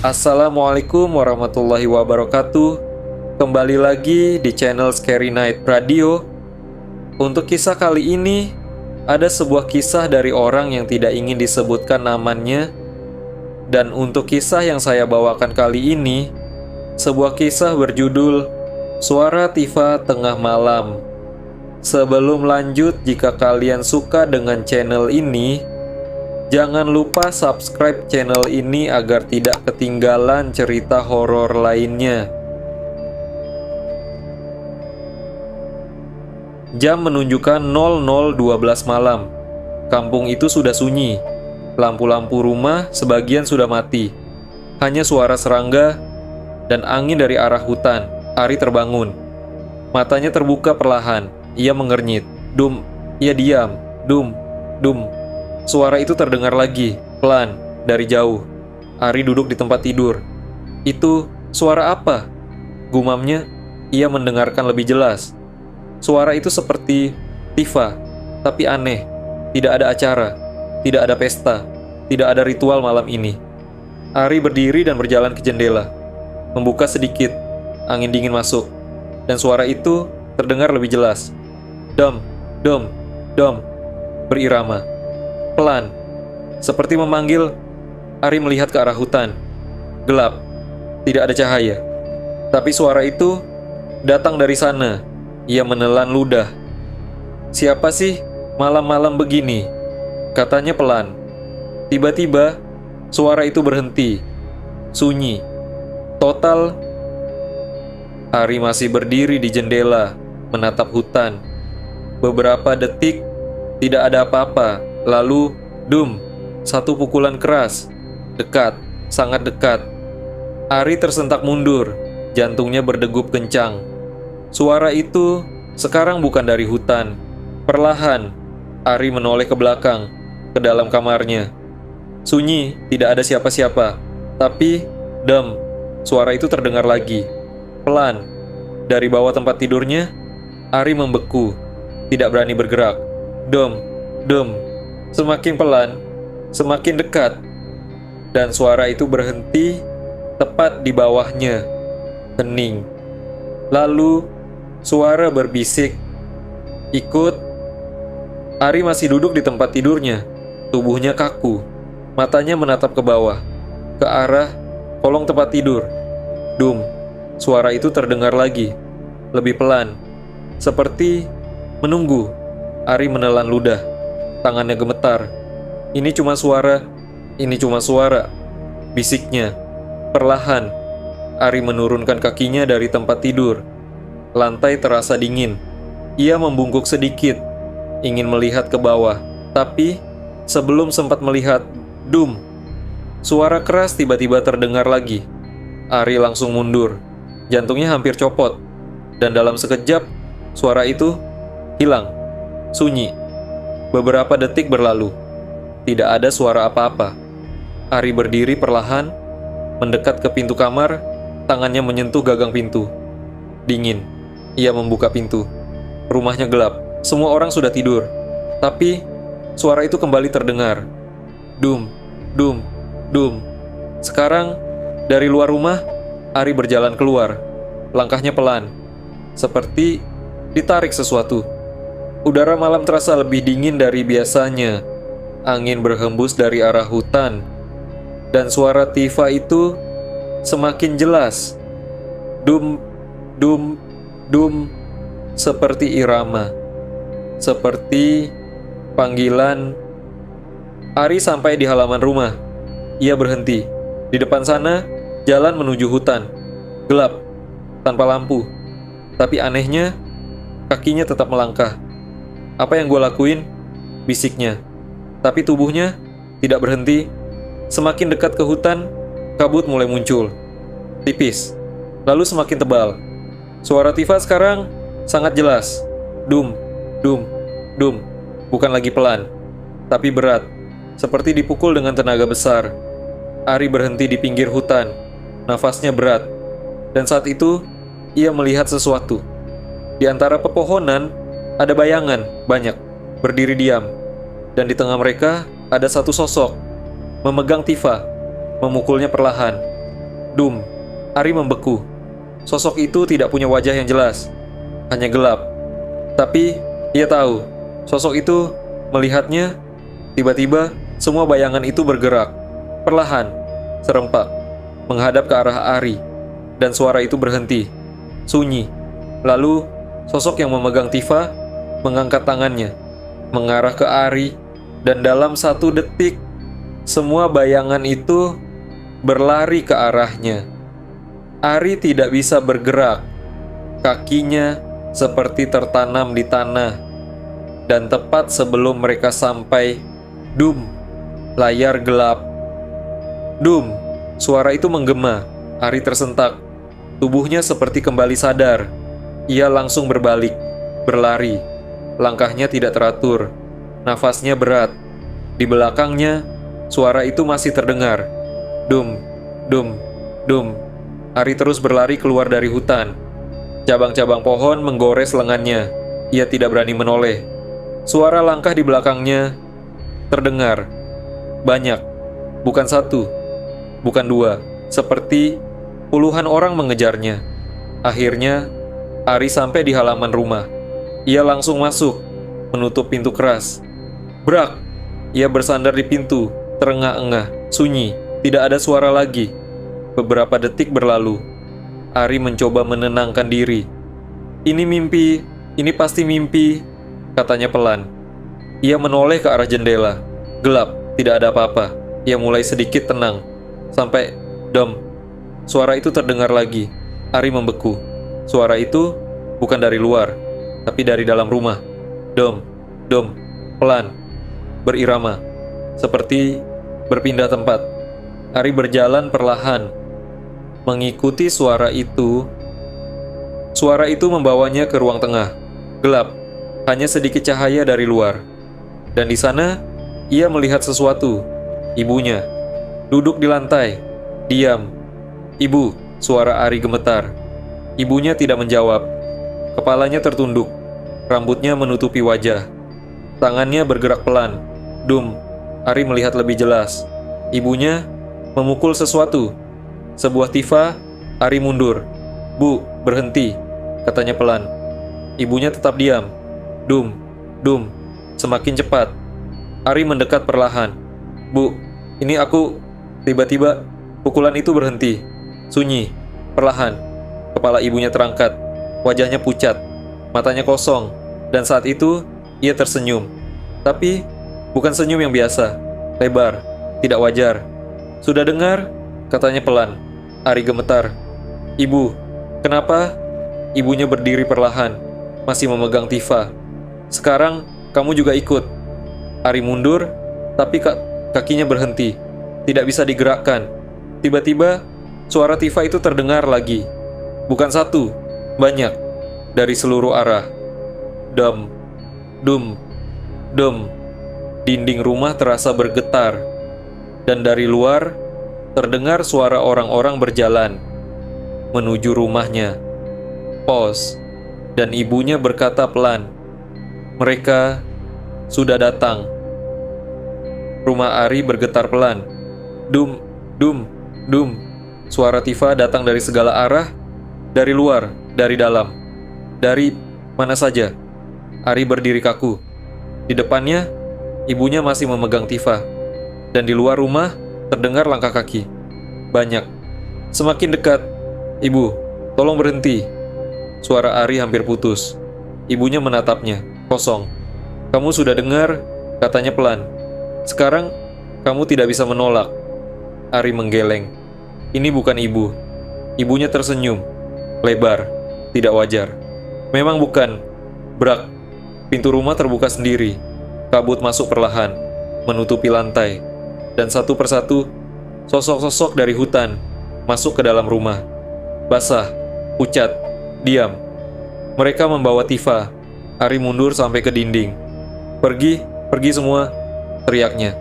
Assalamualaikum warahmatullahi wabarakatuh. Kembali lagi di channel Scary Night Radio. Untuk kisah kali ini, ada sebuah kisah dari orang yang tidak ingin disebutkan namanya. Dan untuk kisah yang saya bawakan kali ini, sebuah kisah berjudul Suara Tifa Tengah Malam. Sebelum lanjut, jika kalian suka dengan channel ini, jangan lupa subscribe channel ini agar tidak ketinggalan cerita horor lainnya. Jam menunjukkan 00.12 malam. Kampung itu sudah sunyi. Lampu-lampu rumah sebagian sudah mati. Hanya suara serangga dan angin dari arah hutan. Ari terbangun. Matanya terbuka perlahan. Ia mengernyit. Dum. Ia diam. Dum. Dum. Suara itu terdengar lagi, pelan, dari jauh. Ari duduk di tempat tidur. Itu suara apa? Gumamnya. Ia mendengarkan lebih jelas. Suara itu seperti Tifa, tapi aneh. Tidak ada acara, tidak ada pesta, tidak ada ritual malam ini. Ari berdiri dan berjalan ke jendela. Membuka sedikit, angin dingin masuk. Dan suara itu terdengar lebih jelas. Dom, dom, dom, berirama. Pelan, seperti memanggil. Ari melihat ke arah hutan. Gelap, tidak ada cahaya. Tapi suara itu datang dari sana. Ia menelan ludah. Siapa sih malam-malam begini? Katanya pelan. Tiba-tiba, suara itu berhenti. Sunyi. Total. Ari masih berdiri di jendela, menatap hutan. Beberapa detik, tidak ada apa-apa. Lalu, dum, satu pukulan keras. Dekat, sangat dekat. Ari tersentak mundur, jantungnya berdegup kencang. Suara itu sekarang bukan dari hutan. Perlahan, Ari menoleh ke belakang, ke dalam kamarnya. Sunyi, tidak ada siapa-siapa. Tapi, dum, suara itu terdengar lagi. Pelan, dari bawah tempat tidurnya, Ari membeku, tidak berani bergerak. Dum, dum. Semakin pelan, semakin dekat. Dan suara itu berhenti tepat di bawahnya. Hening. Lalu, suara berbisik. Ikut. Ari masih duduk di tempat tidurnya. Tubuhnya kaku. Matanya menatap ke bawah. Ke arah kolong tempat tidur. Dum. Suara itu terdengar lagi. Lebih pelan. Seperti menunggu. Ari menelan ludah. Tangannya gemetar. Ini cuma suara. Ini cuma suara. Bisiknya. Perlahan, Ari menurunkan kakinya dari tempat tidur. Lantai terasa dingin. Ia membungkuk sedikit, ingin melihat ke bawah. Tapi, sebelum sempat melihat, dum. Suara keras tiba-tiba terdengar lagi. Ari langsung mundur. Jantungnya hampir copot. Dan dalam sekejap, suara itu hilang. Sunyi. Beberapa detik berlalu. Tidak ada suara apa-apa. Ari berdiri perlahan, mendekat ke pintu kamar, tangannya menyentuh gagang pintu. Dingin. Ia membuka pintu. Rumahnya gelap. Semua orang sudah tidur. Tapi, suara itu kembali terdengar. Dum, dum, dum. Sekarang, dari luar rumah, Ari berjalan keluar. Langkahnya pelan. Seperti ditarik sesuatu. Udara malam terasa lebih dingin dari biasanya. Angin berhembus dari arah hutan. Dan suara Tifa itu semakin jelas. Dum, dum, dum. Seperti irama. Seperti panggilan. Ari sampai di halaman rumah. Ia berhenti. Di depan sana, jalan menuju hutan. Gelap. Tanpa lampu. Tapi anehnya, kakinya tetap melangkah. Apa yang gue lakuin? Bisiknya. Tapi tubuhnya tidak berhenti. Semakin dekat ke hutan, kabut mulai muncul. Tipis, lalu semakin tebal. Suara Tifa sekarang sangat jelas. Dum, dum, dum. Bukan lagi pelan, tapi berat. Seperti dipukul dengan tenaga besar. Ari berhenti di pinggir hutan. Nafasnya berat. Dan saat itu, ia melihat sesuatu. Di antara pepohonan, ada bayangan banyak, berdiri diam. Dan di tengah mereka, ada satu sosok, memegang Tifa, memukulnya perlahan. Dum. Ari membeku. Sosok itu tidak punya wajah yang jelas, hanya gelap. Tapi ia tahu, sosok itu melihatnya. Tiba-tiba semua bayangan itu bergerak, perlahan, serempak, menghadap ke arah Ari. Dan suara itu berhenti, sunyi. Lalu sosok yang memegang Tifa mengangkat tangannya, mengarah ke Ari. Dan dalam 1 detik, semua bayangan itu berlari ke arahnya. Ari tidak bisa bergerak. Kakinya seperti tertanam di tanah. Dan tepat sebelum mereka sampai, dum, layar gelap. Dum, suara itu menggema. Ari tersentak. Tubuhnya seperti kembali sadar. Ia langsung berbalik, berlari. Langkahnya tidak teratur. Nafasnya berat. Di belakangnya, suara itu masih terdengar. Dum, dum, dum. Ari terus berlari keluar dari hutan. Cabang-cabang pohon menggores lengannya. Ia tidak berani menoleh. Suara langkah di belakangnya terdengar. Banyak. Bukan 1, bukan 2. Seperti puluhan orang mengejarnya. Akhirnya, Ari sampai di halaman rumah. Ia langsung masuk, menutup pintu keras. Brak! Ia bersandar di pintu, terengah-engah, sunyi, tidak ada suara lagi. Beberapa detik berlalu. Ari mencoba menenangkan diri. Ini mimpi, ini pasti mimpi, katanya pelan. Ia menoleh ke arah jendela. Gelap, tidak ada apa-apa. Ia mulai sedikit tenang. Sampai, dom. Suara itu terdengar lagi. Ari membeku. Suara itu bukan dari luar, tapi dari dalam rumah. Dom, dom, pelan, berirama, seperti berpindah tempat. Ari berjalan perlahan, mengikuti suara itu. Suara itu membawanya ke ruang tengah. Gelap, hanya sedikit cahaya dari luar. Dan di sana, ia melihat sesuatu. Ibunya, duduk di lantai, diam. Ibu, suara Ari gemetar. Ibunya tidak menjawab. Kepalanya tertunduk, rambutnya menutupi wajah. Tangannya bergerak pelan. Dum, Ari melihat lebih jelas. Ibunya memukul sesuatu. Sebuah Tifa. Ari mundur. Bu, berhenti, katanya pelan. Ibunya tetap diam. Dum, dum, semakin cepat. Ari mendekat perlahan. Bu, ini aku. Tiba-tiba, pukulan itu berhenti. Sunyi, perlahan. Kepala ibunya terangkat. Wajahnya pucat, matanya kosong. Dan saat itu, ia tersenyum. Tapi, bukan senyum yang biasa. Lebar, tidak wajar. Sudah dengar? Katanya pelan. Ari gemetar. Ibu, kenapa? Ibunya berdiri perlahan, masih memegang Tifa. Sekarang, kamu juga ikut. Ari mundur, tapi kakinya berhenti. Tidak bisa digerakkan. Tiba-tiba, suara Tifa itu terdengar lagi. Bukan 1, banyak. Dari seluruh arah. Dum, dum, dum. Dinding rumah terasa bergetar. Dan dari luar, terdengar suara orang-orang berjalan menuju rumahnya. Pos. Dan ibunya berkata pelan, mereka sudah datang. Rumah Ari bergetar pelan. Dum, dum, dum. Suara Tifa datang dari segala arah. Dari luar, dari dalam, dari mana saja. Ari berdiri kaku. Di depannya, ibunya masih memegang Tifa. Dan di luar rumah, terdengar langkah kaki. Banyak. Semakin dekat. Ibu, tolong berhenti. Suara Ari hampir putus. Ibunya menatapnya, kosong. Kamu sudah dengar, katanya pelan. Sekarang, kamu tidak bisa menolak. Ari menggeleng. Ini bukan ibu. Ibunya tersenyum. Lebar, tidak wajar. Memang bukan. Brak. Pintu rumah terbuka sendiri. Kabut masuk perlahan, menutupi lantai. Dan satu persatu, sosok-sosok dari hutan masuk ke dalam rumah. Basah, pucat, diam. Mereka membawa Tifa. Ari mundur sampai ke dinding. Pergi, pergi semua, teriaknya.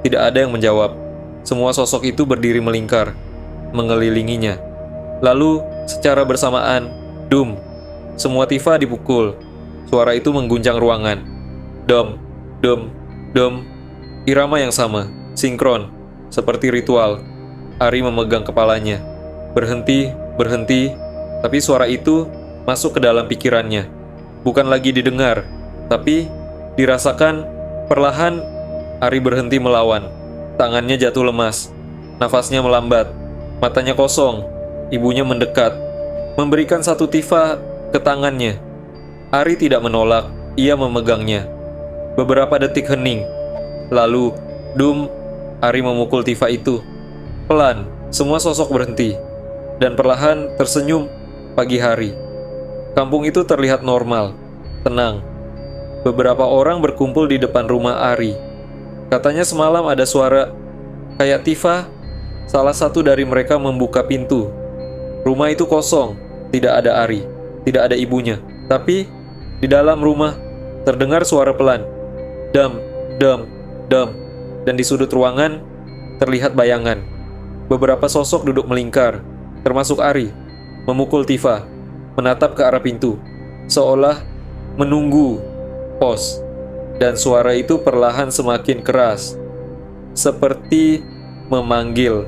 Tidak ada yang menjawab. Semua sosok itu berdiri melingkar, mengelilinginya. Lalu, secara bersamaan, dum. Semua Tifa dipukul. Suara itu mengguncang ruangan. Dom, dom, dom. Irama yang sama, sinkron, seperti ritual. Ari memegang kepalanya. Berhenti, berhenti, tapi suara itu masuk ke dalam pikirannya. Bukan lagi didengar, tapi dirasakan. Perlahan, Ari berhenti melawan. Tangannya jatuh lemas, nafasnya melambat, matanya kosong. Ibunya mendekat, memberikan satu tifa ke tangannya. Ari tidak menolak, ia memegangnya. Beberapa detik hening, lalu, dum, Ari memukul tifa itu. Pelan, semua sosok berhenti, dan perlahan tersenyum. Pagi hari, kampung itu terlihat normal, tenang. Beberapa orang berkumpul di depan rumah Ari. Katanya semalam ada suara kayak tifa. Salah satu dari mereka membuka pintu. Rumah itu kosong, tidak ada Ari, tidak ada ibunya. Tapi di dalam rumah terdengar suara pelan, dam, dam, dam. Dan di sudut ruangan terlihat bayangan. Beberapa sosok duduk melingkar, termasuk Ari, memukul tifa, menatap ke arah pintu, seolah menunggu pos. Dan suara itu perlahan semakin keras, seperti memanggil.